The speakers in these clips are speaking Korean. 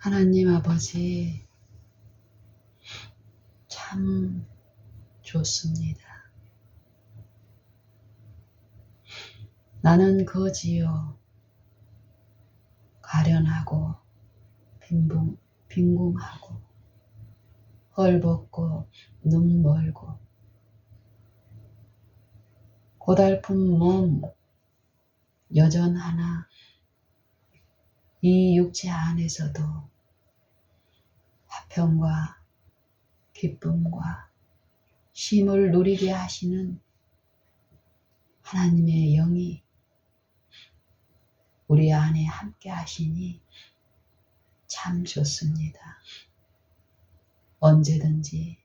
하나님 아버지, 참 좋습니다. 나는 거지요. 가련하고 빈궁하고 헐벗고 눈 멀고 고달픈 몸 여전하나 이 육체 안에서도 화평과 기쁨과 쉼을 누리게 하시는 하나님의 영이 우리 안에 함께 하시니 참 좋습니다. 언제든지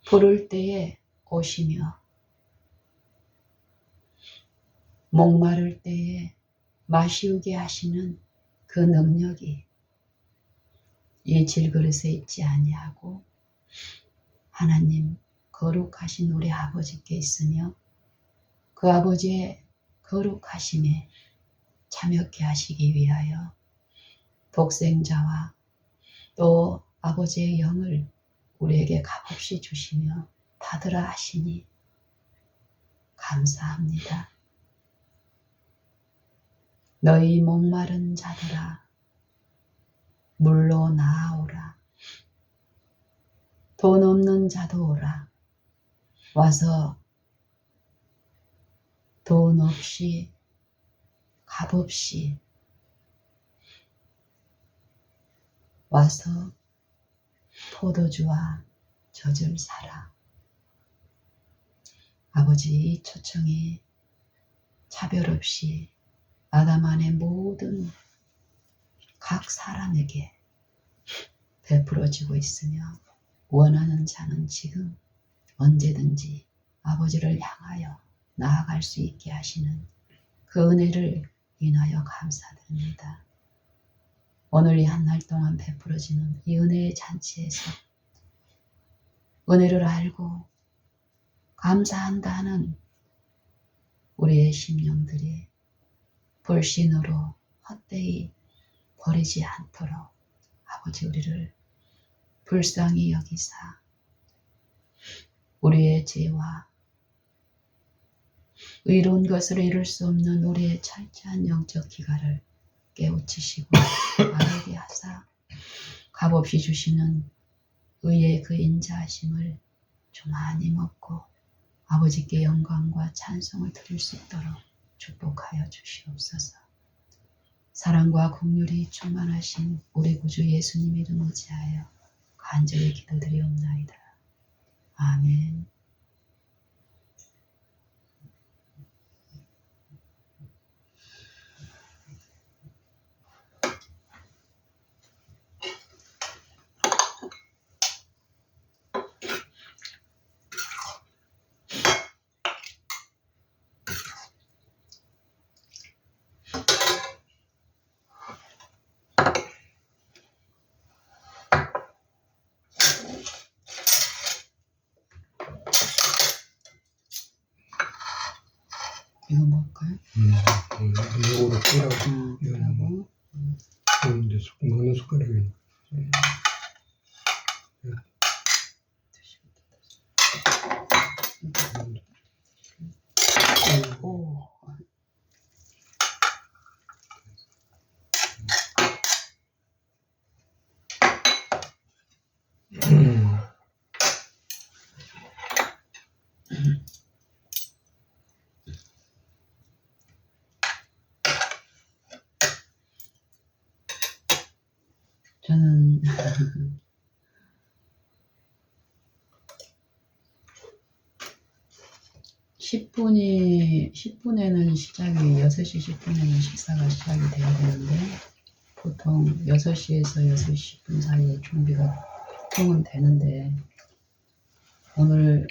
부를 때에 오시며 목마를 때에 마시우게 하시는 그 능력이 이 질그릇에 있지 아니하고 하나님 거룩하신 우리 아버지께 있으며 그 아버지의 거룩하심에 참여케 하시기 위하여 독생자와 또 아버지의 영을 우리에게 값없이 주시며 받으라 하시니 감사합니다. 너희 목마른 자들아 물로 나아오라. 돈 없는 자도 오라. 와서 돈 없이 값없이 와서 포도주와 젖을 사라. 아버지, 이 초청이 차별 없이 아담 안의 모든 각 사람에게 베풀어지고 있으며 원하는 자는 지금 언제든지 아버지를 향하여 나아갈 수 있게 하시는 그 은혜를 인하여 감사드립니다. 오늘 이 한 날 동안 베풀어지는 이 은혜의 잔치에서 은혜를 알고 감사한다는 우리의 심령들이 불신으로 헛되이 버리지 않도록 아버지 우리를 불쌍히 여기사 우리의 죄와 의로운 것을 이룰 수 없는 우리의 철저한 영적 기갈을 깨우치시고 알게 하사 값없이 주시는 의의 그 인자하심을 좀 많이 먹고 아버지께 영광과 찬송을 드릴 수 있도록 축복하여 주시옵소서. 사랑과 긍휼이 충만하신 우리 구주 예수님 이름 의지하여 간절히 기도드리옵나이다. 아멘. 이거 먹을까요? 이거로 끓라고. 그러고 이제 먹는 숟가락이. 오. 저는 10분에는 시작이 6시 10분에는 식사가 시작이 돼야 되는데 보통 6시에서 6시 10분 사이에 준비가 보통은 되는데 오늘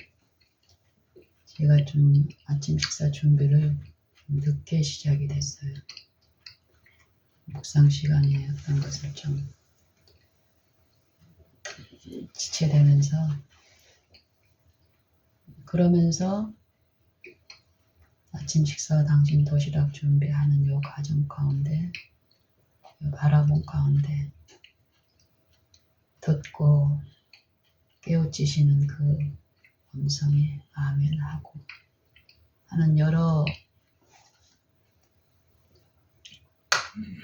제가 좀 아침 식사 준비를 늦게 시작이 됐어요. 묵상 시간에 어떤 것을 좀 지체되면서 그러면서 아침 식사 당신 도시락 준비하는 요 과정 가운데 바라본 가운데 듣고 깨우치시는 그 음성에 아멘하고 하는 여러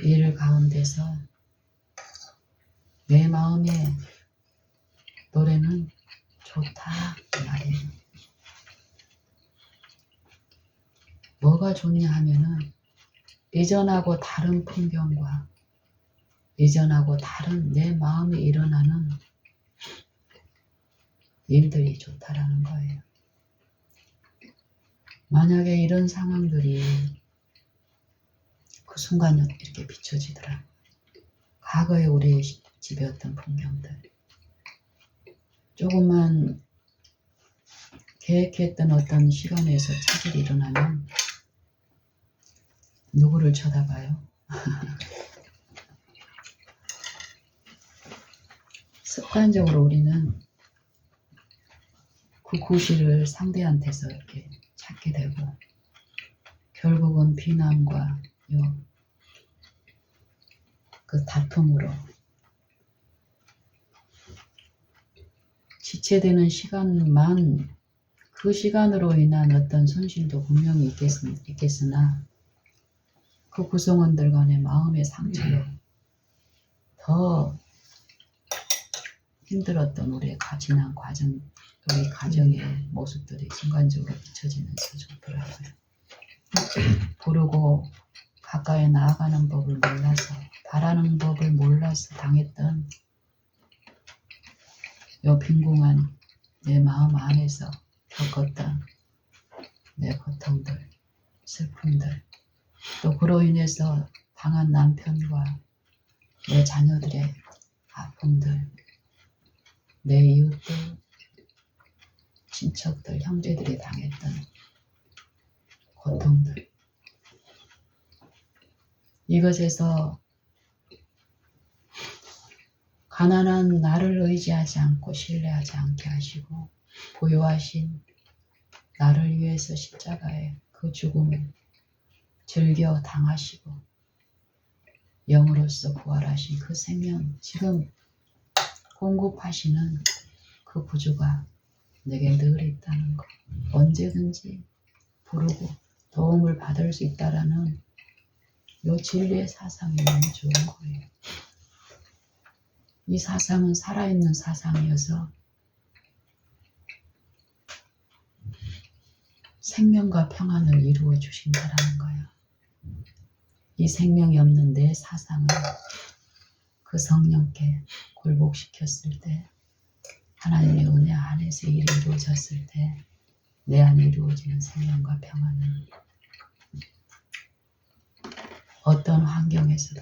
일 가운데서 내 마음의 노래는 좋다 이 말이에요. 뭐가 좋냐 하면은 이전하고 다른 풍경과 이전하고 다른 내 마음에 일어나는 일들이 좋다라는 거예요. 만약에 이런 상황들이 그 순간 이렇게 비춰지더라. 과거에 우리 집에 어떤 풍경들, 조금만 계획했던 어떤 시간에서 차질이 일어나면 누구를 쳐다봐요? 습관적으로 우리는 그 구실을 상대한테서 이렇게 찾게 되고 결국은 비난과 그 다툼으로 지체되는 시간만 그 시간으로 인한 어떤 손실도 분명히 있겠으나 그 구성원들 간의 마음의 상처로 더 힘들었던 우리의 지난 과정, 우리 가정의 모습들이 순간적으로 비춰지면서 좋더라고요. 부르고 가까이 나아가는 법을 몰라서 바라는 법을 몰라서 당했던 요 빈궁한 내 마음 안에서 겪었던 내 고통들, 슬픔들, 또 그로 인해서 당한 남편과 내 자녀들의 아픔들, 내 이웃들, 친척들, 형제들이 당했던 고통들, 이것에서 가난한 나를 의지하지 않고 신뢰하지 않게 하시고 보유하신 나를 위해서 십자가에 그 죽음을 즐겨 당하시고 영으로서 부활하신 그 생명, 지금 공급하시는 그 구주가 내게 늘 있다는 것, 언제든지 부르고 도움을 받을 수 있다라는 이 진리의 사상이 너무 좋은 거예요. 이 사상은 살아있는 사상이어서 생명과 평안을 이루어 주신다라는 거예요. 이 생명이 없는 내 사상을 그 성령께 굴복시켰을 때 하나님의 은혜 안에서 일이 이루어졌을 때 내 안에 이루어지는 생명과 평안은 어떤 환경에서도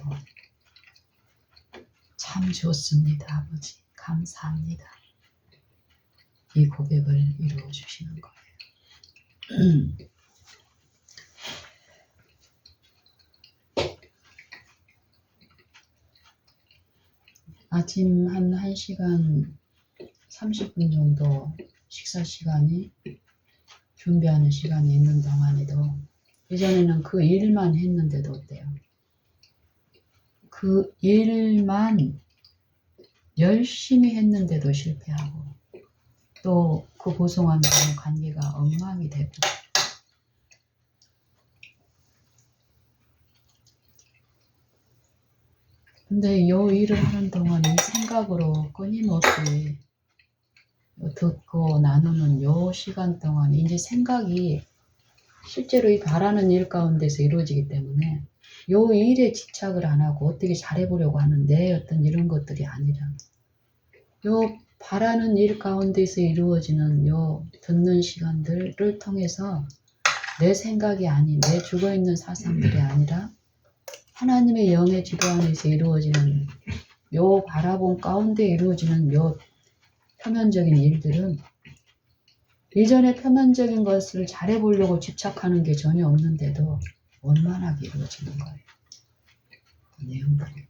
참 좋습니다. 아버지 감사합니다. 이 고백을 이루어 주시는 거예요. 아침 한 1시간 30분 정도 식사 시간이 준비하는 시간이 있는 동안에도 예전에는 그 일만 했는데도 어때요? 그 일만 열심히 했는데도 실패하고 또 그 고송한다는 관계가 엉망이 되고 근데 이 일을 하는 동안 이 생각으로 끊임없이 듣고 나누는 요 시간 동안 이제 생각이 실제로 이 바라는 일 가운데서 이루어지기 때문에 요 일에 집착을 안 하고 어떻게 잘해보려고 하는데 어떤 이런 것들이 아니라 요 바라는 일 가운데서 이루어지는 요 듣는 시간들을 통해서 내 생각이 아닌 내 죽어있는 사상들이 아니라 하나님의 영의 지도 안에서 이루어지는 요 바라본 가운데 이루어지는 요 표면적인 일들은 이전에 표면적인 것을 잘해보려고 집착하는 게 전혀 없는데도 원만하게 이루어지는 거예요. 그 내용들이.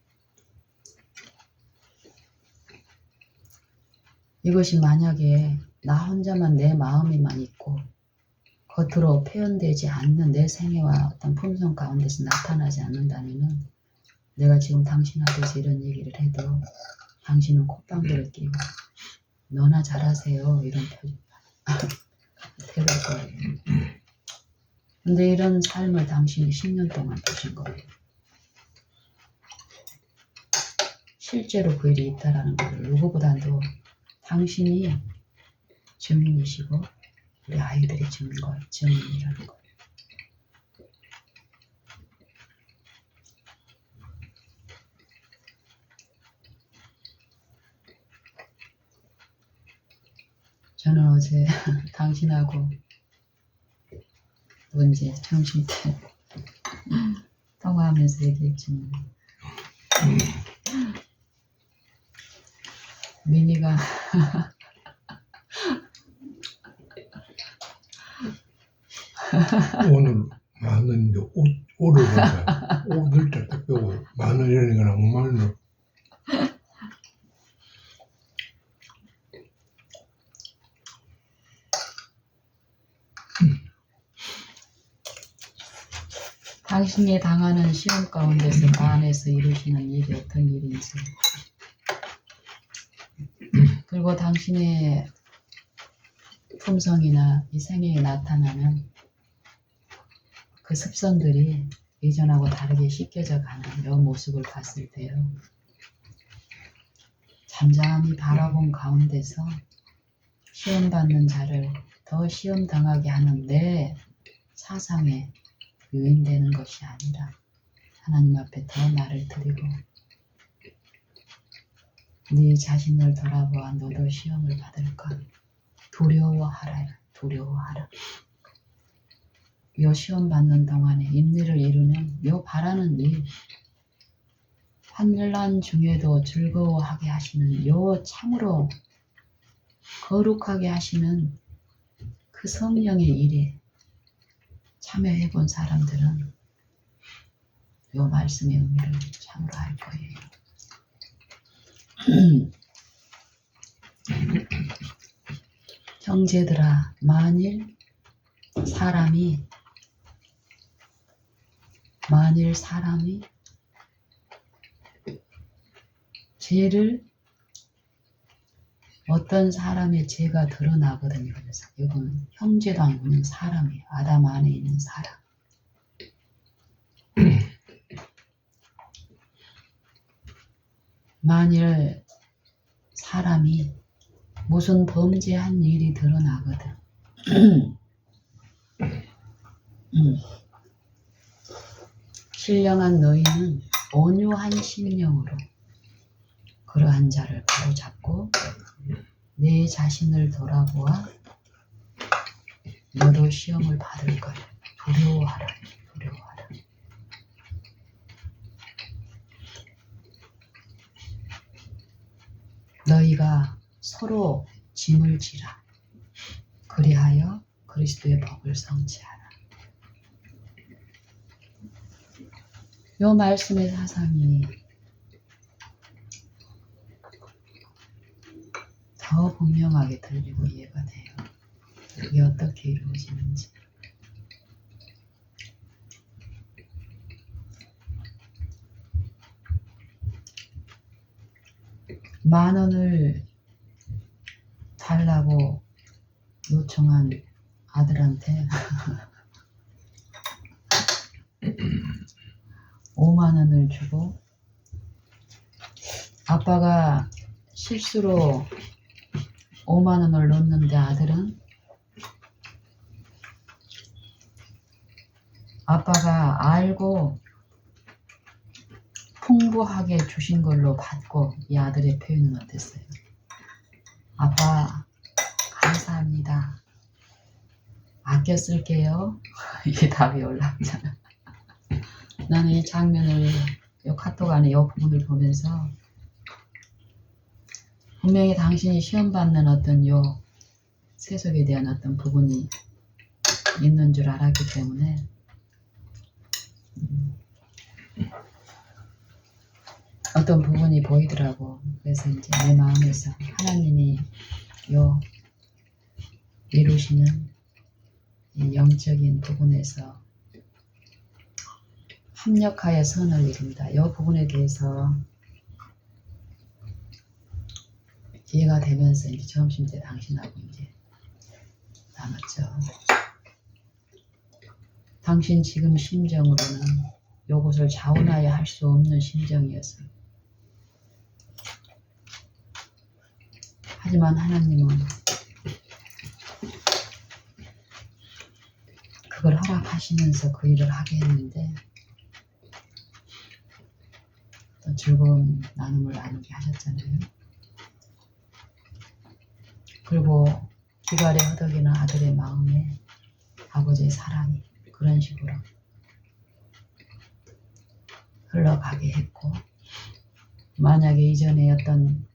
이것이 만약에 나 혼자만 내 마음에만 있고 겉으로 표현되지 않는 내 생애와 어떤 품성 가운데서 나타나지 않는다면 내가 지금 당신한테서 이런 얘기를 해도 당신은 콧방귀를 끼고 너나 잘하세요 이런 태도일 거예요. 근데 이런 삶을 당신이 10년 동안 보신 거예요. 실제로 그 일이 있다라는 걸 누구보다도 당신이 증인이시고 우리 아이들이 증인이라는 거예요. 저는 어제 당신하고 언제 점심 때 통화하면서 얘기했지만 미니가 오늘 많은데 옷을 본다. 옷을 딱 빼고 많은 이러는 건 아무 말로. 당신이 당하는 시험 가운데서 안에서 이루시는 일이 어떤 일인지 그리고 당신의 품성이나 이 생애에 나타나는 그 습성들이 이전하고 다르게 씻겨져 가는 이 모습을 봤을 때요. 잠잠히 바라본 가운데서 시험받는 자를 더 시험당하게 하는 내 사상에 유인되는 것이 아니라 하나님 앞에 더 나를 드리고 네 자신을 돌아보아 너도 시험을 받을까? 두려워하라. 두려워하라. 요 시험 받는 동안에 인내를 이루는 요 바라는 일 환난 중에도 즐거워하게 하시는 요 참으로 거룩하게 하시는 그 성령의 일에 참여해 본 사람들은 요 말씀의 의미를 참으로 알 거예요. 형제들아, 만일 사람이 죄를 어떤 사람의 죄가 드러나거든요. 그래서 이건 형제도 아니고 그냥 사람이에요. 아담 안에 있는 사람. 만일 사람이 무슨 범죄한 일이 드러나거든. 신령한 너희는 온유한 심령으로 그러한 자를 바로잡고 내 자신을 돌아보아 너도 시험을 받을 거야. 두려워하라. 두려워하라. 너희가 서로 짐을 지라. 그리하여 그리스도의 법을 성취하라. 요 말씀의 사상이 더 분명하게 들리고 이해가 돼요. 그게 어떻게 이루어지는지. 만 원을 달라고 요청한 아들한테 5만 원을 주고 아빠가 실수로 5만 원을 넣었는데 아들은 아빠가 알고 풍부하게 주신 걸로 받고 이 아들의 표현은 어땠어요? 아빠 감사합니다. 아껴 쓸게요. 이게 답이 올라왔잖아. 나는 이 장면을 이 카톡 안에 이 부분을 보면서 분명히 당신이 시험 받는 어떤 요 세속에 대한 어떤 부분이 있는 줄 알았기 때문에 어떤 부분이 보이더라고. 그래서 이제 내 마음에서 하나님이 요 이루시는 이 영적인 부분에서 협력하여 선을 이룹니다. 이 부분에 대해서 이해가 되면서 이제 점심 때 당신하고 이제 나눴죠. 당신 지금 심정으로는 요것을 자원하여 할 수 없는 심정이어서, 하지만 하나님은 그걸 허락하시면서 그 일을 하게 했는데 또 즐거운 나눔을 나누게 하셨잖아요. 그리고 기갈에 허덕이는 아들의 마음에 아버지의 사랑이 그런 식으로 흘러가게 했고, 만약에 이전에 어떤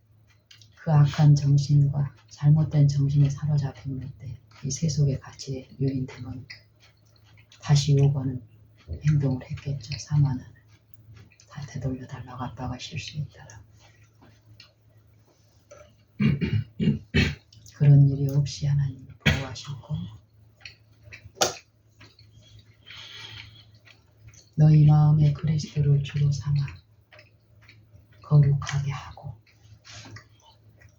그 악한 정신과 잘못된 정신에 사로잡힌 때 이 세속의 가치에 유인되면 다시 요구하는 행동을 했겠죠. 사마는 다 되돌려달라고 아빠가 실수했다라고. 그런 일이 없이 하나님이 보호하셨고, 너희 마음에 그리스도를 주로 삼아 거룩하게 하고,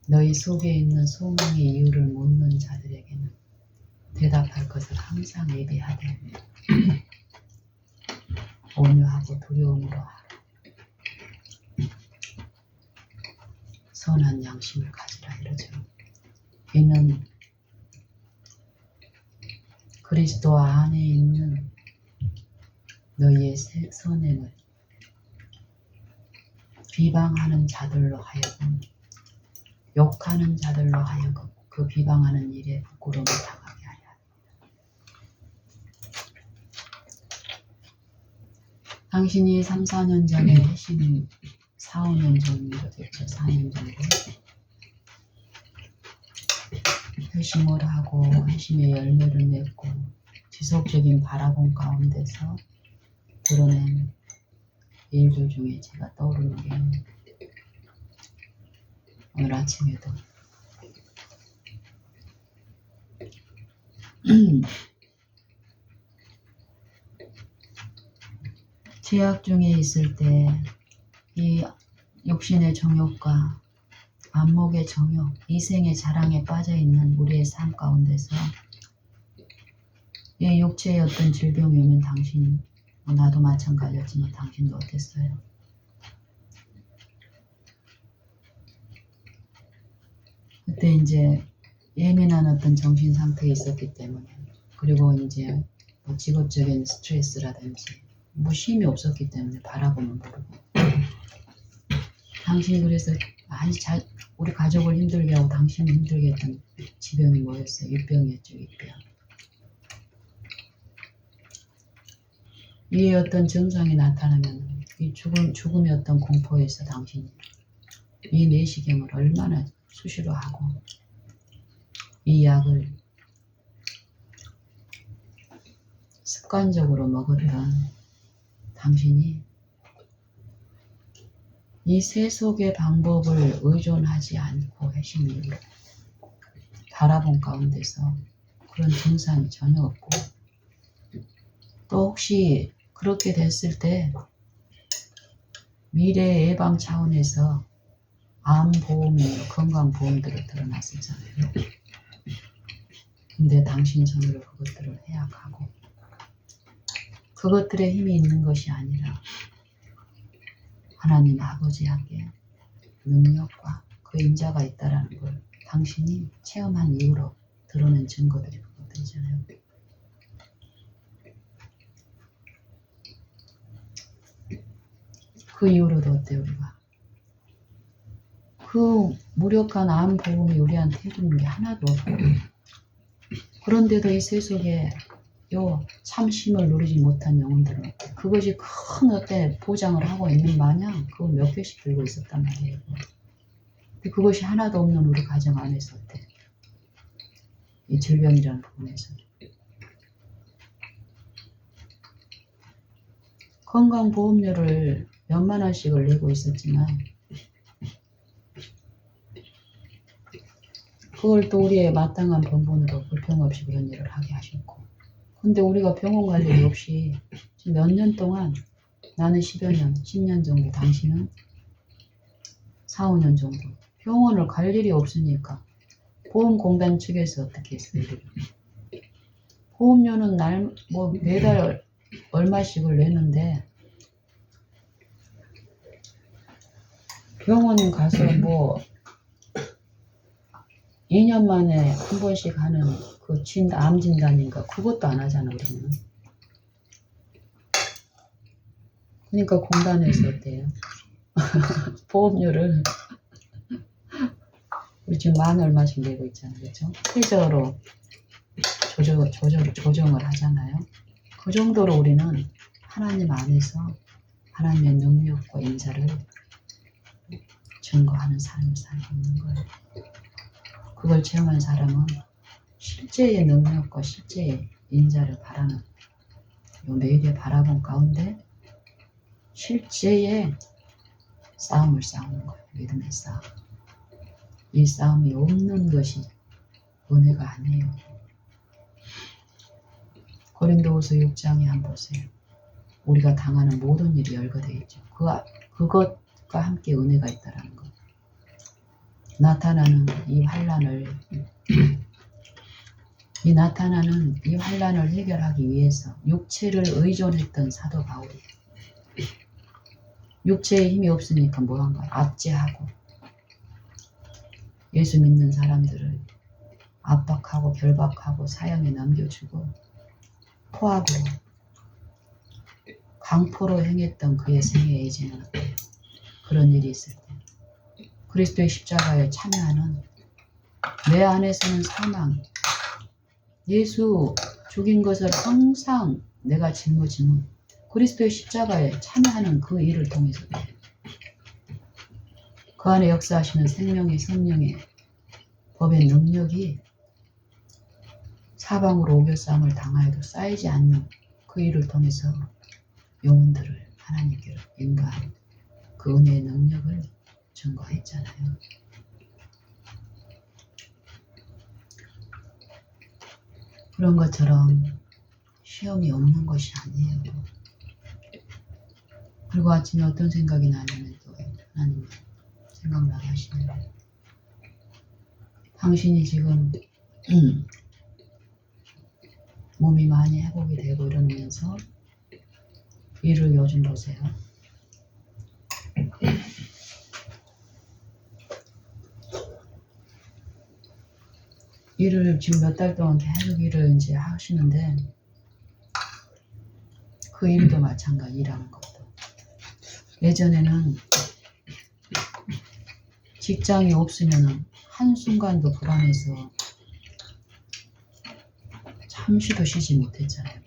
너희 속에 있는 소망의 이유를 묻는 자들에게는 대답할 것을 항상 예비하되 온유하고 두려움으로 하라. 선한 양심을 가지라 이러죠. 이는 그리스도 안에 있는 너희의 선행을 비방하는 자들로 하여금, 욕하는 자들로 하여금 그 비방하는 일에 부끄러움을 당하게 하려 합니다. 당신이 3, 4년 전에 회심, 4, 5년 정도 됐죠. 4년 정도 회심을 하고 회심의 열매를 맺고 지속적인 바라본 가운데서 드러낸 일들 중에 제가 떠오르는 게 오늘 아침에도 죄악 중에 있을 때 이 육신의 정욕과 안목의 정욕, 이생의 자랑에 빠져있는 우리의 삶 가운데서 이 육체의 어떤 질병이 오면 당신, 나도 마찬가지였지만 당신도 어땠어요? 그때 이제 예민한 어떤 정신 상태에 있었기 때문에, 그리고 이제 뭐 직업적인 스트레스라든지 뭐 쉼이 없었기 때문에 바라보면 모르고, 당신이 그래서 많이 우리 가족을 힘들게 하고 당신을 힘들게 했던 지병이 뭐였어요? 윗병이었죠. 윗병. 이에 어떤 증상이 나타나면 이 죽음의 어떤 공포에서 당신이 이 내시경을 얼마나 수시로 하고 이 약을 습관적으로 먹었던 당신이 이 세속의 방법을 의존하지 않고 회심 이후로 바라본 가운데서 그런 증상이 전혀 없고, 또 혹시 그렇게 됐을 때 미래 예방 차원에서 암보험이나 건강보험들을 드러났었잖아요. 근데 당신 손으로 그것들을 해약하고, 그것들의 힘이 있는 것이 아니라 하나님 아버지에게 능력과 그 인자가 있다라는 걸 당신이 체험한 이후로 드러낸 증거들이 그것들이잖아요. 그 이후로도 어때요, 우리가? 그 무력한 암보험이 우리한테 해주는 게 하나도 없고, 그런데도 이 세속에 요 참심을 누리지 못한 영혼들은 어때? 그것이 큰 어때 보장을 하고 있는 마냥 그걸 몇 개씩 들고 있었단 말이에요. 근데 그것이 하나도 없는 우리 가정 안에서 어때? 이 질병이라는 부분에서 건강보험료를 몇만 원씩을 내고 있었지만 그걸 또 우리의 마땅한 본분으로 불평 없이 그런 일을 하게 하셨고, 근데 우리가 병원 갈 일이 없이 지금 몇 년 동안 나는 10여 년, 10년 정도, 당신은 4, 5년 정도. 병원을 갈 일이 없으니까 보험공단 측에서 어떻게 했어요? 보험료는 매달 얼마씩을 내는데 병원 가서 2년 만에 한 번씩 하는 그 암 진단인가 그것도 안 하잖아 우리는. 그러니까 공단에서 어때요? 보험료를 우리 지금 만 얼마씩 내고 있잖아요, 그렇죠? 최저로 조정을 하잖아요. 그 정도로 우리는 하나님 안에서 하나님의 능력과 인자를 증거하는 삶을 살고 있는 거예요. 그걸 체험한 사람은 실제의 능력과 실제의 인자를 바라는 요 매일의 바라본 가운데 실제의 싸움을 싸우는 거예요. 믿음의 싸움. 이 싸움이 없는 것이 은혜가 아니에요. 고린도후서 6장에 한번 보세요. 우리가 당하는 모든 일이 열거되어 있죠. 그것과 함께 은혜가 있다라는 것. 나타나는 이 환난을 해결하기 위해서 육체를 의존했던 사도 바울이 육체에 힘이 없으니까 뭐한 거야? 압제하고 예수 믿는 사람들을 압박하고 결박하고 사형에 넘겨주고 포악으로 강포로 행했던 그의 생애에 이제는 그런 일이 있을 때 그리스도의 십자가에 참여하는 내 안에서는 사망, 예수 죽인 것을 항상 내가 짊어지는 그리스도의 십자가에 참여하는 그 일을 통해서 그 안에 역사하시는 생명의 성령의 법의 능력이 사방으로 오겨싸움을 당하여도 쌓이지 않는 그 일을 통해서 영혼들을 하나님께로 인도한 그 은혜의 능력을 증거했잖아요. 그런 것처럼 시험이 없는 것이 아니에요. 그리고 아침에 어떤 생각이 나냐면 또 하나님 생각나게 하시네요. 당신이 지금 몸이 많이 회복이 되고 이러면서 일을 요즘 보세요. 일을 지금 몇 달 동안 계속 일을 이제 하시는데 그 일도 마찬가지 일하는 것도. 예전에는 직장이 없으면 한순간도 불안해서 잠시도 쉬지 못했잖아요.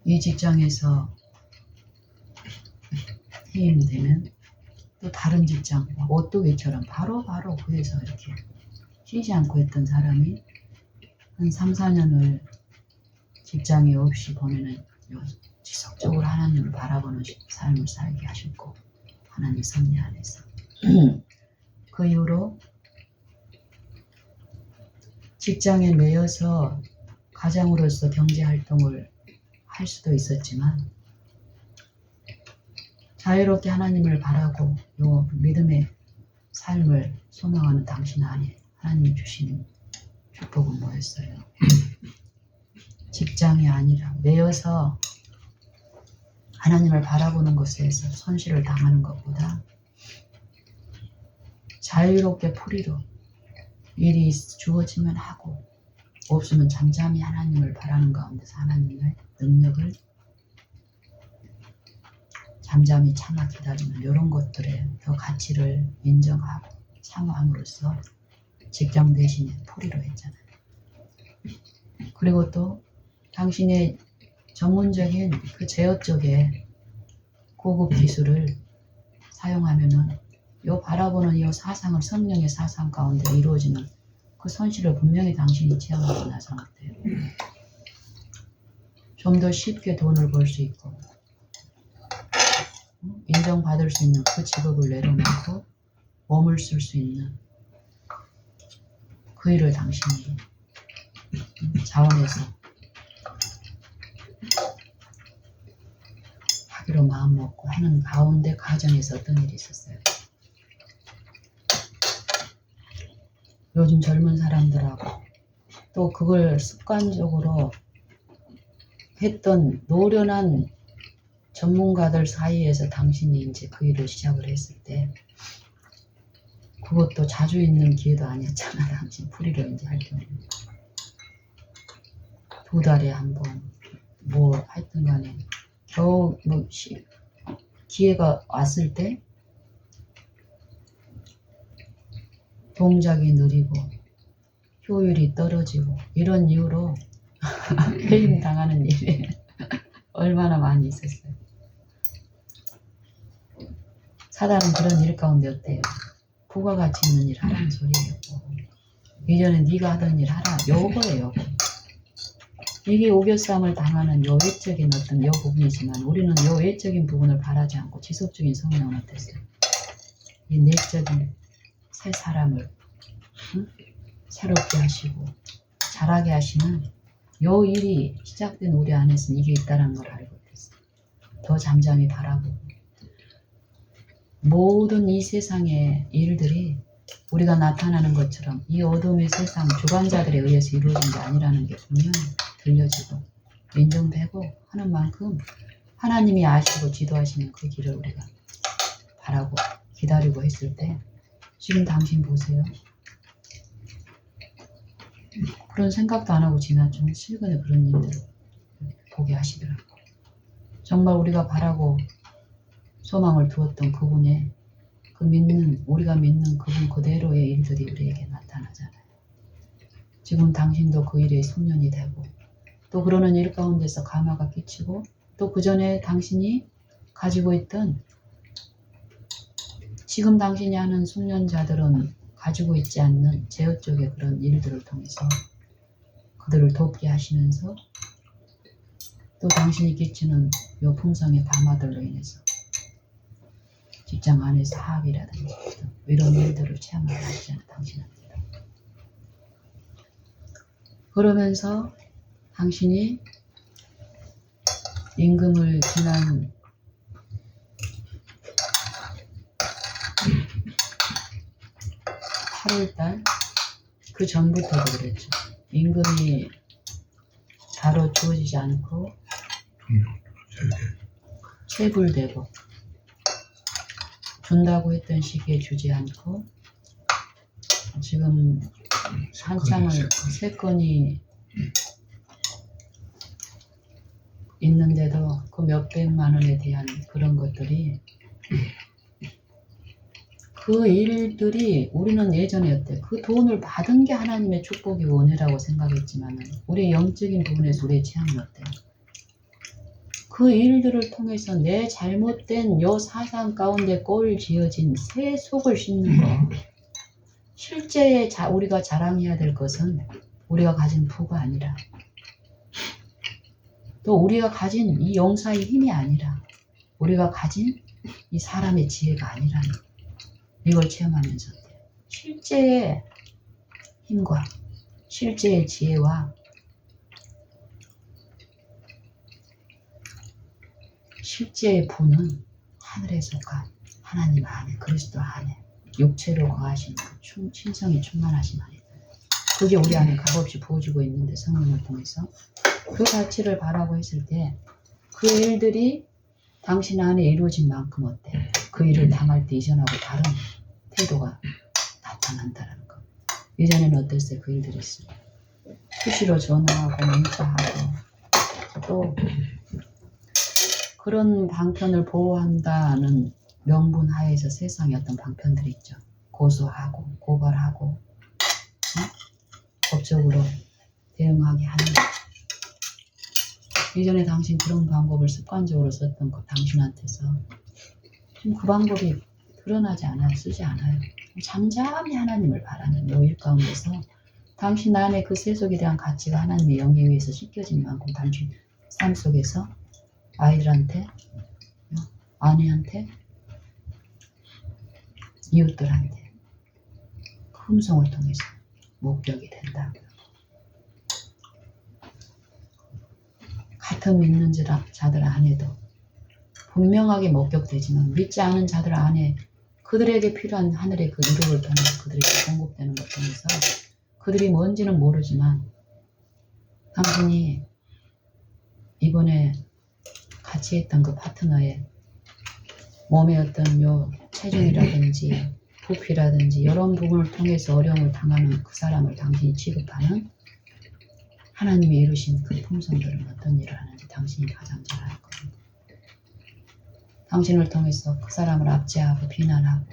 이 직장에서 해임되면 또 다른 직장, 오뚜기처럼 바로바로 구해서 이렇게 쉬지 않고 했던 사람이 한 3, 4년을 직장이 없이 보내는 지속적으로 하나님을 바라보는 삶을 살게 하셨고 하나님 섭리 안에서 그 이후로 직장에 매여서 가장으로서 경제활동을 할 수도 있었지만 자유롭게 하나님을 바라고 요 믿음의 삶을 소망하는 당신 안에 하나님이 주시는 축복은 뭐였어요? 직장이 아니라 매여서 하나님을 바라보는 것에서 손실을 당하는 것보다 자유롭게 풀이로 일이 주어지면 하고 없으면 잠잠히 하나님을 바라는 가운데서 하나님의 능력을 잠잠히 참아 기다리는 이런 것들에 더 가치를 인정하고 사모함으로써 직장 대신에 풀이로 했잖아요. 그리고 또 당신의 전문적인 그 제어 쪽에 고급 기술을 사용하면은 요 바라보는 요 사상을 성령의 사상 가운데 이루어지는 그 손실을 분명히 당신이 체험하고 나서 어때요? 좀 더 쉽게 돈을 벌 수 있고 인정받을 수 있는 그 직업을 내려놓고 몸을 쓸 수 있는 그 일을 당신이 자원해서 하기로 마음먹고 하는 가운데 가정에서 어떤 일이 있었어요. 요즘 젊은 사람들하고 또 그걸 습관적으로 했던 노련한 전문가들 사이에서 당신이 이제 그 일을 시작을 했을 때 그것도 자주 있는 기회도 아니었잖아. 당신 풀이를 이제 할 경우 2달에 한 번 뭐 하여튼 간에 겨우 뭐 기회가 왔을 때 동작이 느리고 효율이 떨어지고 이런 이유로 해임 당하는 일이 얼마나 많이 있었어요. 사단은 그런 일 가운데 어때요? 부가가치 있는 일 하라는 소리예요. 이전에 네가 하던 일 하라. 요거예요. 이게 오교쌈을 당하는 요 외적인 어떤 요 부분이지만 우리는 요 외적인 부분을 바라지 않고 지속적인 성령은 어땠어요? 이 내적인 새 사람을 새롭게 하시고 잘하게 하시는 요 일이 시작된 우리 안에서는 이게 있다는 걸 알고 있어요. 더 잠잠히 바라보고 모든 이 세상의 일들이 우리가 나타나는 것처럼 이 어둠의 세상 주관자들에 의해서 이루어진 게 아니라는 게 분명히 들려지고 인정되고 하는 만큼 하나님이 아시고 지도하시는 그 길을 우리가 바라고 기다리고 했을 때 지금 당신 보세요. 그런 생각도 안 하고 지나쳐 실근에 그런 일들을 보게 하시더라고요. 정말 우리가 바라고 소망을 두었던 그분의 그 우리가 믿는 그분 그대로의 일들이 우리에게 나타나잖아요. 지금 당신도 그 일에 소년이 되고 또 그러는 일 가운데서 감화가 끼치고 또 그 전에 당신이 가지고 있던 지금 당신이 하는 숙련자들은 가지고 있지 않는 제어 쪽의 그런 일들을 통해서 그들을 돕게 하시면서 또 당신이 끼치는 요 풍성의 감화들로 인해서 직장 안의 사업이라든지 이런 일들을 체험하게 하시잖아요. 당신한테. 그러면서 당신이 임금을 지난 8월달 그 전부터도 그랬죠. 임금이 바로 주어지지 않고 체불되고 준다고 했던 시기에 주지 않고 지금 한참을 3건이 있는데도 그 몇백만 원에 대한 그런 것들이 그 일들이 우리는 예전에 어때? 그 돈을 받은 게 하나님의 축복이고 은혜라고 생각했지만 우리의 영적인 부분에서 우리의 취향은 어때요? 그 일들을 통해서 내 잘못된 요 사상 가운데 꼴 지어진 새 속을 씻는 거 실제에 우리가 자랑해야 될 것은 우리가 가진 부가 아니라 또 우리가 가진 이 용사의 힘이 아니라 우리가 가진 이 사람의 지혜가 아니라는 이걸 체험하면서 실제의 힘과 실제의 지혜와 실제의 부는 하늘에 속한 하나님 안에 그리스도 안에 육체로 거하신 그 신성이 충만하신 안에 그게 우리 안에 값없이 부어지고 있는데 성령을 통해서 그 가치를 바라고 했을 때 그 일들이 당신 안에 이루어진 만큼 어때? 그 일을 당할 때 이전하고 다른 태도가 나타난다는 거. 이전에는 어땠어요? 그 일들이 있어요. 수시로 전화하고 문자하고 또 그런 방편을 보호한다는 명분 하에서 세상에 어떤 방편들이 있죠. 고소하고 고발하고 법적으로 대응하게 하는 이전에 당신 그런 방법을 습관적으로 썼던 것 당신한테서 지금 그 방법이 드러나지 않아요. 쓰지 않아요. 잠잠히 하나님을 바라는 요일 가운데서 당신 안에 그 세속에 대한 가치가 하나님의 영에 의해서 씻겨진 만큼 당신 삶 속에서 아이들한테 아내한테 이웃들한테 그 음성을 통해서 목격이 된다고요. 같은 믿는 자들 안에도 분명하게 목격되지만 믿지 않은 자들 안에 그들에게 필요한 하늘의 그 이름을 통해서 그들에게 공급되는 것 통해서 그들이 뭔지는 모르지만 당신이 이번에 같이 했던 그 파트너의 몸의 어떤 요 체중이라든지 부피라든지 이런 부분을 통해서 어려움을 당하는 그 사람을 당신이 취급하는 하나님이 이루신 그 품성들은 어떤 일을 하는지 당신이 가장 잘 알 겁니다. 당신을 통해서 그 사람을 압제하고 비난하고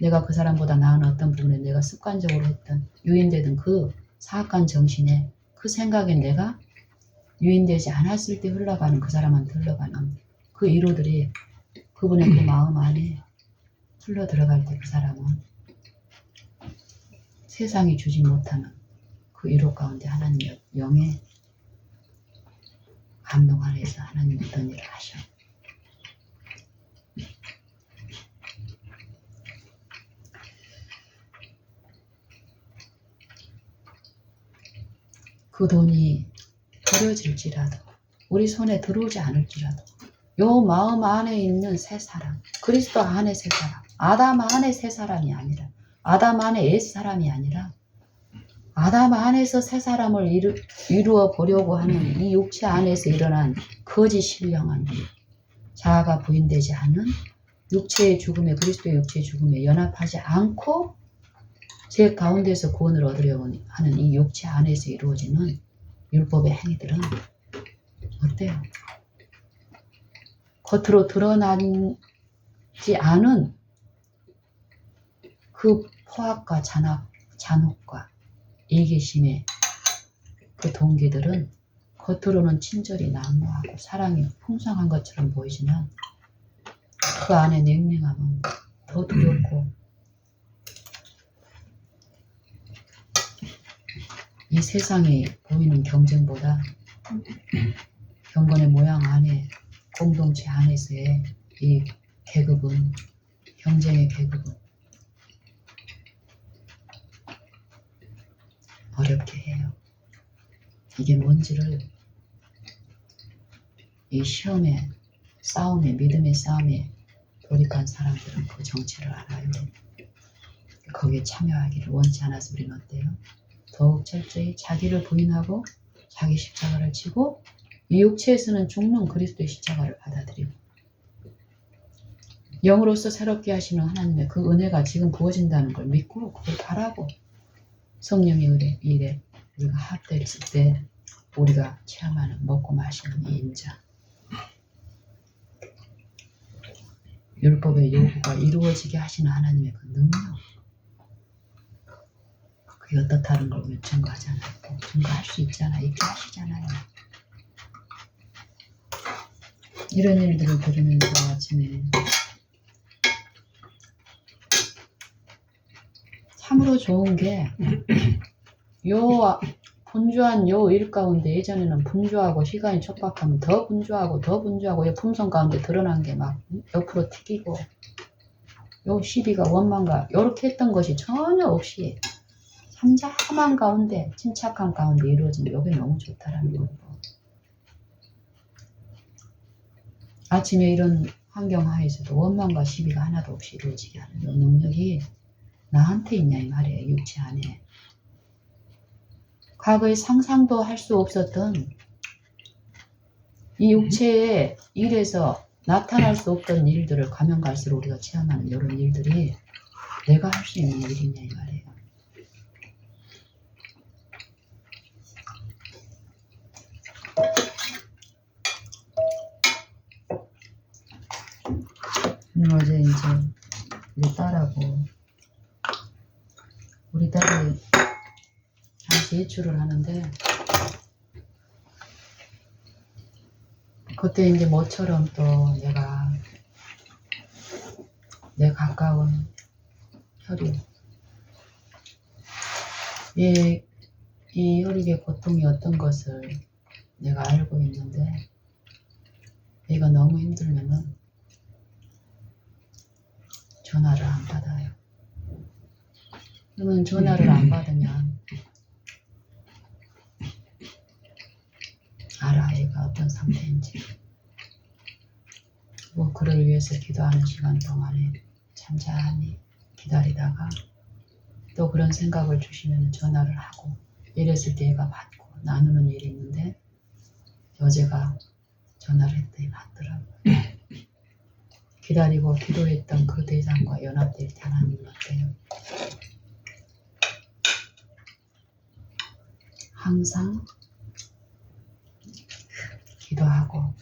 내가 그 사람보다 나은 어떤 부분에 내가 습관적으로 했던 유인되던 그 사악한 정신에 그 생각에 내가 유인되지 않았을 때 흘러가는 그 사람한테 흘러가는 그 위로들이 그분의 그 마음 안에 흘러 들어갈 때 그 사람은 세상이 주지 못하는 그 위로 가운데 하나님의 영의 감동 안에서 하나님 어떤 일을 하셔. 그 돈이 버려질지라도 우리 손에 들어오지 않을지라도 요 마음 안에 있는 새 사람, 그리스도 안에 새 사람, 아담 안에 새 사람이 아니라 아담 안에 옛 사람이 아니라 아담 안에서 새 사람을 이루어 보려고 하는 이 육체 안에서 일어난 거짓 신령한 자아가 부인되지 않은 육체의 죽음에 그리스도의 육체의 죽음에 연합하지 않고 제 가운데서 구원을 얻으려고 하는 이 육체 안에서 이루어지는 율법의 행위들은 어때요? 겉으로 드러나지 않은 그 포악과 잔혹과 이기심의 그 동기들은 겉으로는 친절히 난무하고 사랑이 풍성한 것처럼 보이지만 그 안에 냉랭함은 더 두렵고 이 세상이 보이는 경쟁보다 경건의 모양 안에 공동체 안에서의 이 계급은 경쟁의 계급은 어렵게 해요. 이게 뭔지를 이 시험의 싸움에 믿음의 싸움에 돌입한 사람들은 그 정체를 알아요. 거기에 참여하기를 원치 않아서 우리는 어때요? 더욱 철저히 자기를 부인하고 자기 십자가를 지고 이 육체에서는 죽는 그리스도의 십자가를 받아들이고 영으로서 새롭게 하시는 하나님의 그 은혜가 지금 부어진다는 걸 믿고 그걸 바라고 성령의 일에 우리가 합됐을 때 우리가 체험하는 먹고 마시는 이 임자 율법의 요구가 이루어지게 하시는 하나님의 그 능력 그게 어떻다는 걸 우리는 증거하잖아요. 증거할 수 있잖아. 있게 하시잖아요. 이런 일들을 들으면서 아침에 참으로 좋은 게 요 분주한 요 일 가운데 예전에는 분주하고 시간이 촉박하면 더 분주하고 요 품성 가운데 드러난 게 막 옆으로 튀기고 요 시비가 원망가 요렇게 했던 것이 전혀 없이 잠잠한 가운데 침착한 가운데 이루어진 요게 너무 좋다라는 거고 아침에 이런 환경 하에서도 원망과 시비가 하나도 없이 이루어지게 하는 요 능력이 나한테 있냐 이 말이에요. 육체 안에 과거에 상상도 할 수 없었던 이 육체의 일에서 나타날 수 없던 일들을 가면 갈수록 우리가 체험하는 이런 일들이 내가 할 수 있는 일이냐 이 말이에요. 어제 이제 우리 딸하고 우리 딸이 다시 외출을 하는데 그때 이제 모처럼 또 내가 내 가까운 혈육 이 혈육의 고통이 어떤 것을 내가 알고 있는데 얘가 너무 힘들면은 전화를 안 받아요. 그러면 전화를 안 받으면 알아 얘가 어떤 상태인지 뭐 그래서 기도하는 시간 동안에 잠잠히 기다리다가 또 그런 생각을 주시면 전화를 하고 이랬을 때 얘가 받고 나누는 일이 있는데 어제가 전화를 했더니 받더라고요. 기다리고 기도했던 그 대상과 연합될 때 하나님 어때요? 항상 기도하고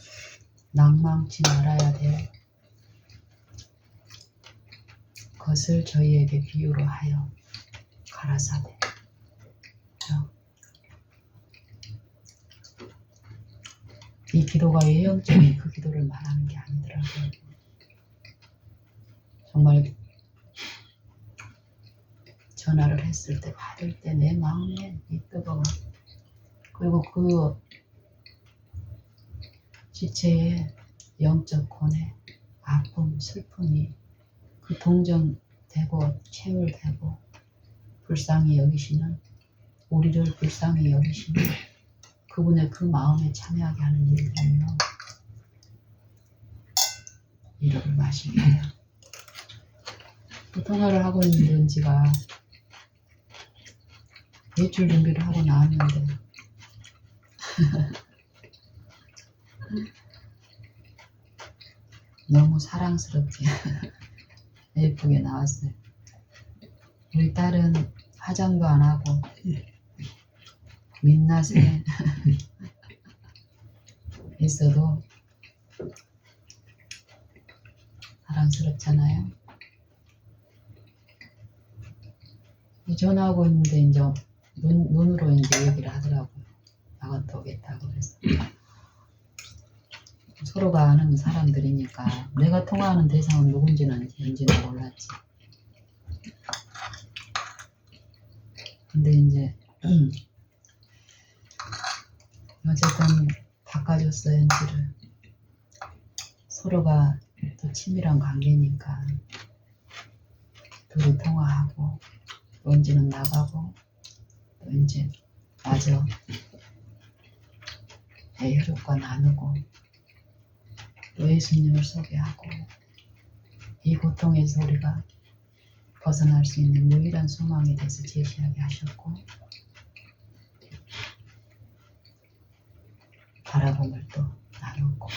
낭망치 말아야 돼요. 그것을 저희에게 비유로 하여 가라사대. 이 기도가 예형적인 그 기도를 말하는 게 아니더라고요. 정말 전화를 했을 때 받을 때 내 마음에 이 뜨거워. 그리고 그 지체의 영적 고뇌, 아픔, 슬픔이 그 동정되고 체울되고 불쌍히 여기시는 우리를 불쌍히 여기시는 그분의 그 마음에 참여하게 하는 일들은요. 위로를 마시게요. 통화를 하고 있는 은지가 외출 준비를 하고 나왔는데 너무 사랑스럽게 예쁘게 나왔어요. 우리 딸은 화장도 안 하고 민낯에 있어도 사랑스럽잖아요. 전화하고 있는데 이제 눈으로 이제 얘기를 하더라고요. 나갔다 오겠다고 그래서 서로가 아는 사람들이니까 내가 통화하는 대상은 누군지는 뭔지는 몰랐지. 근데 이제 어쨌든 바꿔줬어요, 연지를. 서로가 또 친밀한 관계니까 둘이 통화하고 또 은지는 나가고 또 이제 마저 혈육과 나누고 또 예수님을 소개하고 이 고통에서 우리가 벗어날 수 있는 유일한 소망에 대해서 제시하게 하셨고 바라봄을 또 나누고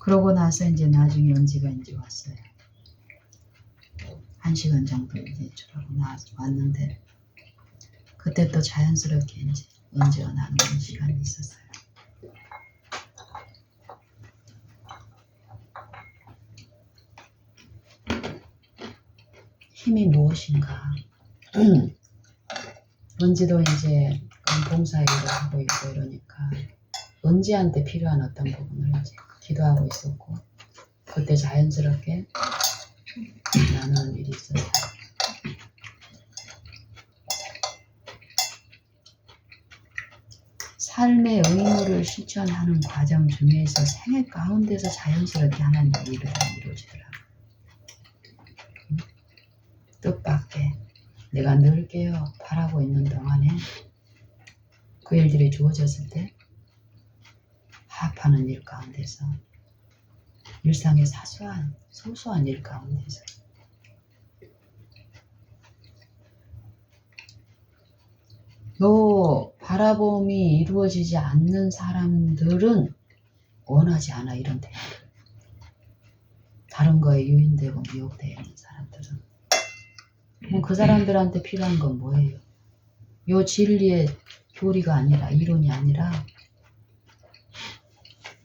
그러고 나서 이제 나중에 은지가 이제 왔어요. 1시간 정도 이제 출하고 왔는데 그때 또 자연스럽게 이제 은지와 나누는 시간이 있었어요. 힘이 무엇인가? 은지도 이제 봉사일을 하고 있고 이러니까 은지한테 필요한 어떤 부분을 이제 기도하고 있었고 그때 자연스럽게 나누는 일이 있었어요. 삶의 의무를 실천하는 과정 중에서 생애 가운데서 자연스럽게 하나님의 일을 이루어지더라고요. 뜻밖의 내가 늘 깨어 바라고 있는 동안에 그 일들이 주어졌을 때 합하는 일 가운데서 일상의 소소한 일 가운데서 요 바라봄이 이루어지지 않는 사람들은 원하지 않아 이런 대화를. 다른 거에 유인되고 미혹되어 있는 사람들은 그 사람들한테 필요한 건 뭐예요? 요 진리의 교리가 아니라 이론이 아니라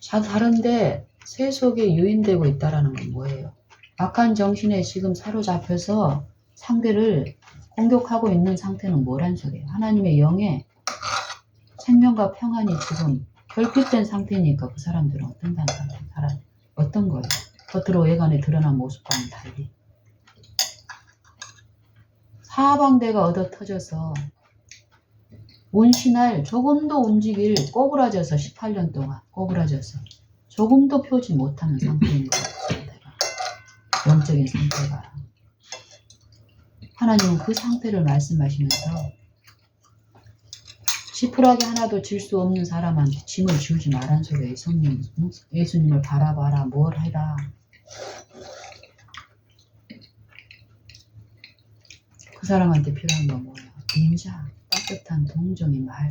다른데 세속에 유인되고 있다라는 건 뭐예요? 악한 정신에 지금 사로잡혀서 상대를 공격하고 있는 상태는 뭐란 소리예요? 하나님의 영의 생명과 평안이 지금 결핍된 상태니까 그 사람들은 어떤 상태? 어떤 거예요? 겉으로 외관에 드러난 모습과는 달리 사방대가 얻어 터져서 온신할 조금도 움직일 꼬부라져서 18년 동안 꼬부라져서 조금도 펴지 못하는 상태인 거예요. 상태가. 영적인 상태가. 하나님은 그 상태를 말씀하시면서 지푸라기 하나도 질 수 없는 사람한테 짐을 지우지 말란 소리예요. 성령, 예수님을 바라봐라, 뭘 해라. 그 사람한테 필요한 건 뭐예요? 인자, 따뜻한 동정의 말,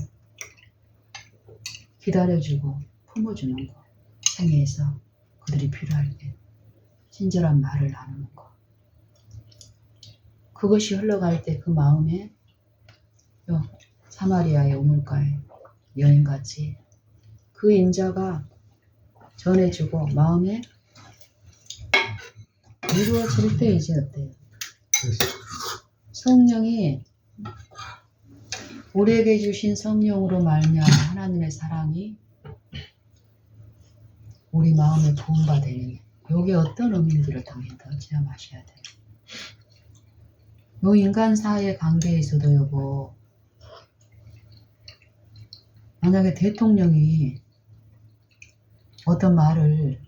기다려주고 품어주는 거, 생애에서 그들이 필요할 때 친절한 말을 나누는 거. 그것이 흘러갈 때 그 마음에 사마리아의 우물가에 여인같이 그 인자가 전해주고 마음에 이루어질 때 이제 어때요? 성령이 우리에게 주신 성령으로 말미암아 하나님의 사랑이 우리 마음에 부음받으니 이게 어떤 의미인지를 당연히 더 체험하셔야 돼요. 요 인간 사이의 관계에서도 여보, 만약에 대통령이 어떤 말을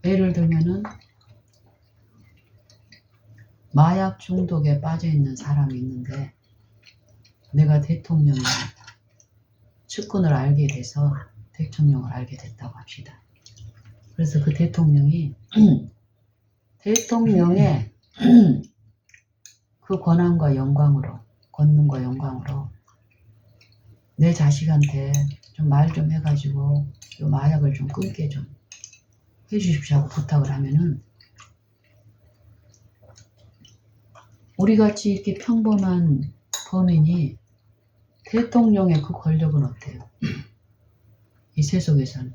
예를 들면은 마약 중독에 빠져 있는 사람이 있는데 내가 대통령의 측근을 알게 돼서 대통령을 알게 됐다고 합시다. 그래서 그 대통령이 대통령의 그 권한과 영광으로, 권능과 영광으로 내 자식한테 좀 말 좀 해가지고 요 마약을 좀 끊게 좀 해주십시오 하고 부탁을 하면은 우리같이 이렇게 평범한 범인이 대통령의 그 권력은 어때요? 이 세속에서는.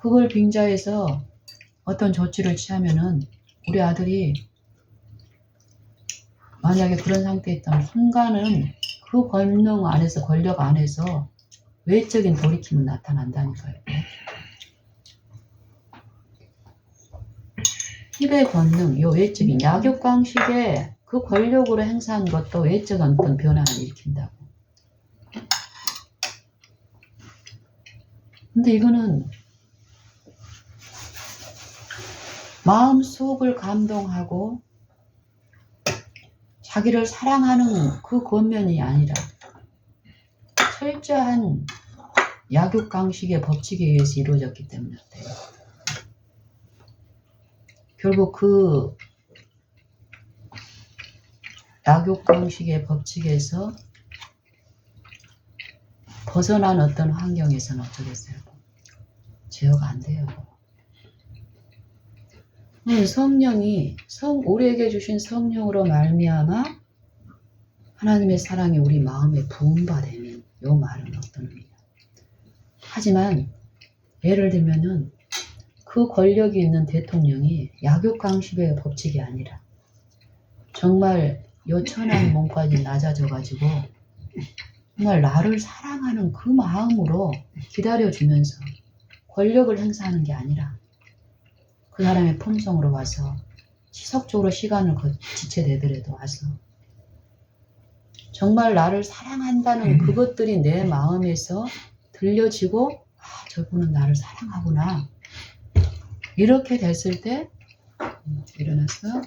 그걸 빙자해서 어떤 조치를 취하면은 우리 아들이 만약에 그런 상태에 있다면 순간은 그 권능 안에서, 권력 안에서 외적인 돌이킴은 나타난다니까요. 힘의 권능, 요 외적인 약육강식의 그 권력으로 행사한 것도 외적 어떤 변화를 일으킨다고. 근데 이거는 마음속을 감동하고 자기를 사랑하는 그 권면이 아니라 철저한 약육강식의 법칙에 의해서 이루어졌기 때문에 어때요? 결국 그 약육강식의 법칙에서 벗어난 어떤 환경에서는 어쩌겠어요? 제어가 안 돼요. 성령이 우리에게 주신 성령으로 말미암아 하나님의 사랑이 우리 마음에 부음받으면 요 말은 어떤 의미냐? 하지만 예를 들면은 그 권력이 있는 대통령이 약육강식의 법칙이 아니라 정말 요 천한 몸까지 낮아져가지고 정말 나를 사랑하는 그 마음으로 기다려주면서 권력을 행사하는 게 아니라 그 사람의 품성으로 와서 지속적으로 시간을 지체되더라도 와서 정말 나를 사랑한다는 그것들이 내 마음에서 들려지고 저분은 나를 사랑하구나 이렇게 됐을 때 일어났어요.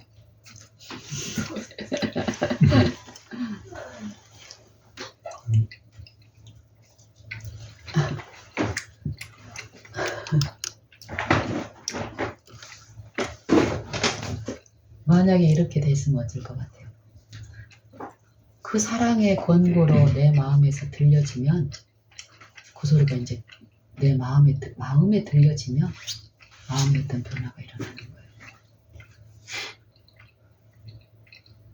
만약에 이렇게 됐으면 어떨 것 같아요? 그 사랑의 권고로 내 마음에서 들려지면 그 소리가 이제 내 마음에 들려지면 마음에 어떤 변화가 일어나는 거예요.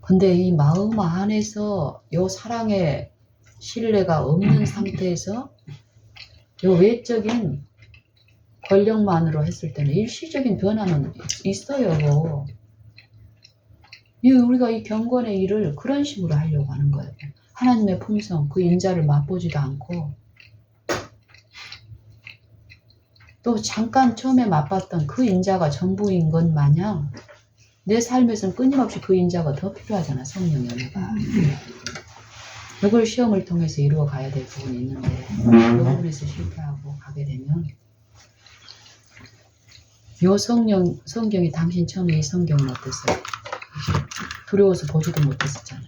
근데 이 마음 안에서 요 사랑의 신뢰가 없는 상태에서 요 외적인 권력만으로 했을 때는 일시적인 변화는 있어요. 우리가 이 경건의 일을 그런 식으로 하려고 하는 거예요. 하나님의 품성, 그 인자를 맛보지도 않고 또 잠깐 처음에 맛봤던 그 인자가 전부인 것 마냥 내 삶에서는 끊임없이 그 인자가 더 필요하잖아. 성령 연애가. 이걸 시험을 통해서 이루어 가야 될 부분이 있는데 이 부분에서 실패하고 가게 되면 요 성경이 당신 처음에 이 성경은 어땠어요? 두려워서 보지도 못했었잖아요.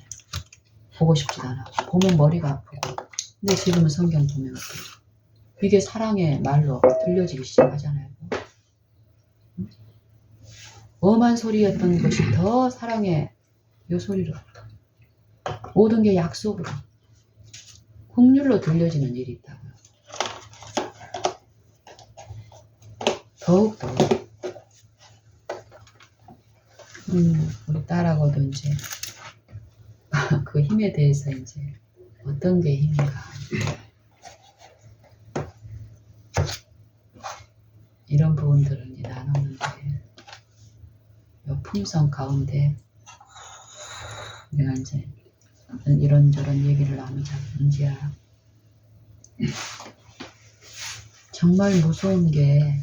보고 싶지도 않아. 보면 머리가 아프고. 근데 지금은 성경 보면 어때요? 이게 사랑의 말로 들려지기 시작하잖아요. 엄한 소리였던 것이 더 사랑의 요 소리로 모든 게 약속으로 국률로 들려지는 일이 있다고요. 더욱더 우리 딸하고도 이제 그 힘에 대해서 이제 어떤 게 힘인가 이런 부분들을 이제 나누는데 요 품성 가운데 내가 이제 이런저런 얘기를 나누자. 은지야, 정말 무서운 게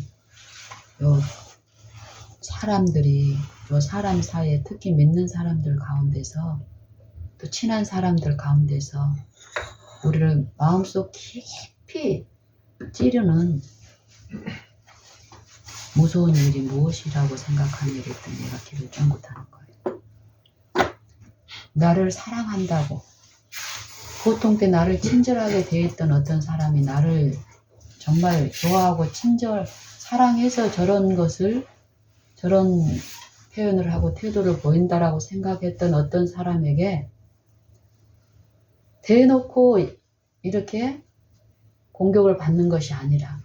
요 사람들이 요 사람 사이에 특히 믿는 사람들 가운데서 또 친한 사람들 가운데서 우리를 마음속 깊이 찌르는 무서운 일이 무엇이라고 생각하는 일이 있든 내가 길을 쫑긋하는 거예요. 나를 사랑한다고 보통 때 나를 친절하게 대했던 어떤 사람이 나를 정말 좋아하고 사랑해서 저런 표현을 하고 태도를 보인다라고 생각했던 어떤 사람에게 대놓고 이렇게 공격을 받는 것이 아니라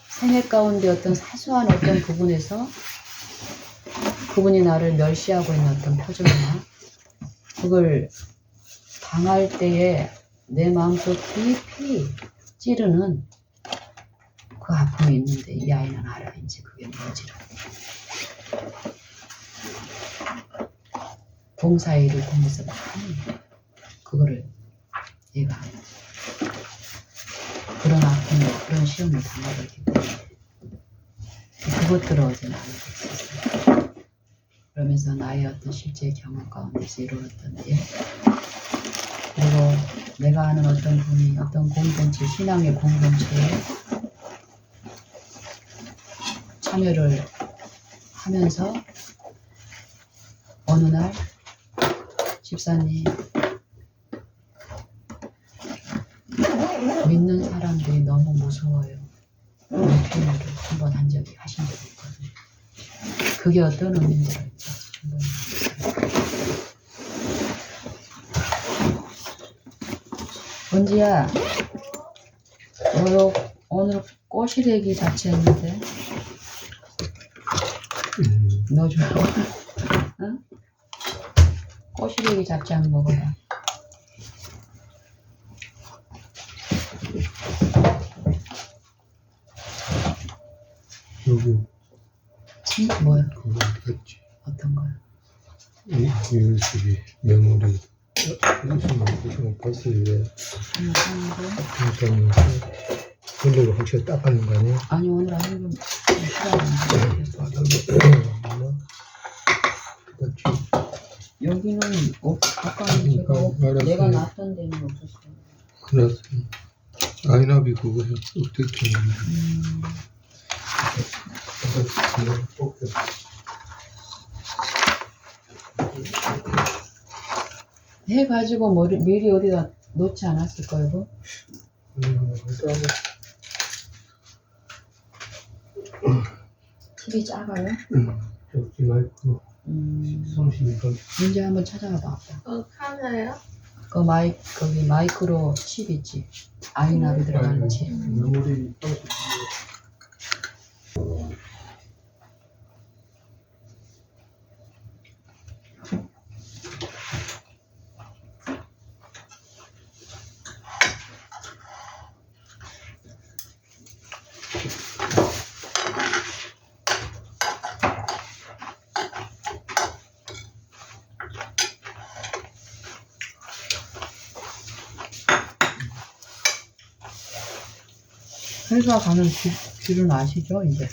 생애 가운데 어떤 사소한 어떤 부분에서 그분이 나를 멸시하고 있는 어떤 표정이나 그걸 당할 때에 내 마음속 깊이 찌르는 그 아픔이 있는데 이 아이는 알아. 이제 그게 뭔지를. 봉사일을 통해서 많이 그거를 얘가 그런 아픔을 그런 시험을 당하고 있기 때문에 그것들을 어제 나누고 있었어요. 그러면서 나의 어떤 실제 경험 가운데서 이루어졌던 일 그리고 내가 아는 어떤 분이 어떤 공동체 신앙의 공동체에 참여를 하면서 어느 날 집사님 믿는 사람들이 너무 무서워요. 그런 표현을 한번 하신 적이 있거든요. 그게 어떤 의미인지 한번 은지야 너 오늘 꼬시래기 자취했는데 너 좋아? 응? 꼬시래기 잡지 한번 먹어봐. 여기 뭐야? 그거 같지. 어떤 거야? 이 저기 메모리 무슨 벌써 이래 근데도 확실히 닦았는 거 아니야? 아니 오늘 아니 좀 싫어하는데 그렇지. 여기는 아까는 제가 내가 놨던 데는 없었어요. 그래서 아이나비 그거 업데이트 해가지고 미리 어디다 놓지 않았을 거예요? TV 작아요? 저기 마이크 32번 이제 한번 찾아봐 아빠. 카메라요? 거기 마이크로 칩 있지? 아이나비 들어가는 칩. 메모리 회사 가는 길은 아시죠 이제?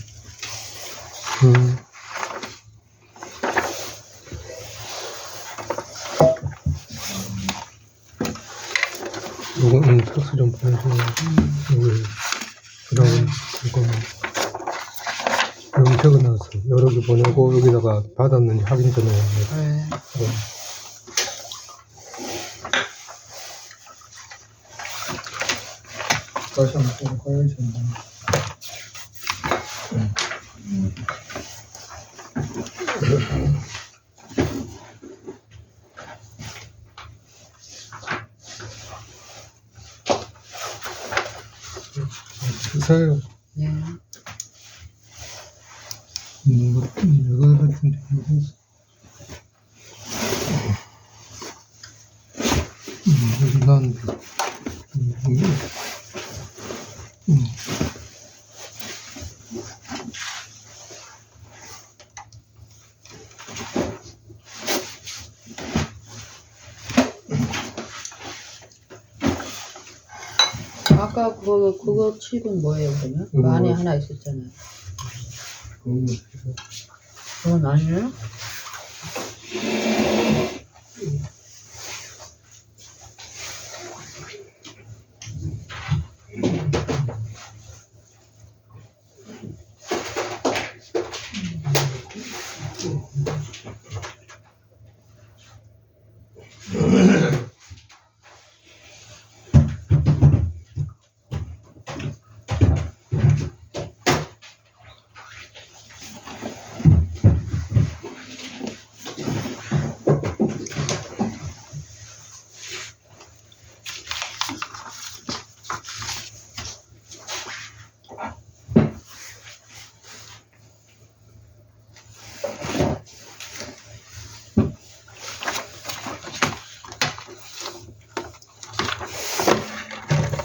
요거는 턱수 좀 보내주고 요거 그다음 이거 그럼 적어놔서 여러 개 보내고 여기다가 받았는지 확인 좀 해야 돼. 네. 다시 한번 꺼야지. 주세요. 네. 이거 같은데 여기 나는데 아까 그거 칩은 뭐예요, 그러면? 그 안에 하나 있었잖아요. 그건 아니에요?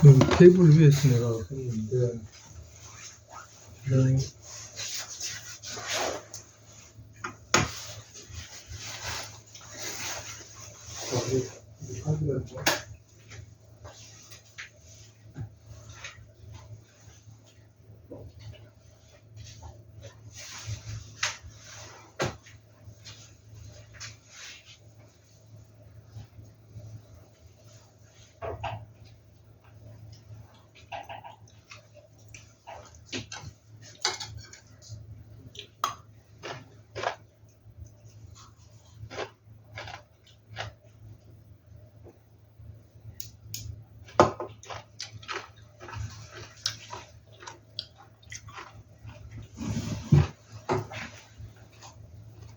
여기 테이블 위에서 내가 했는데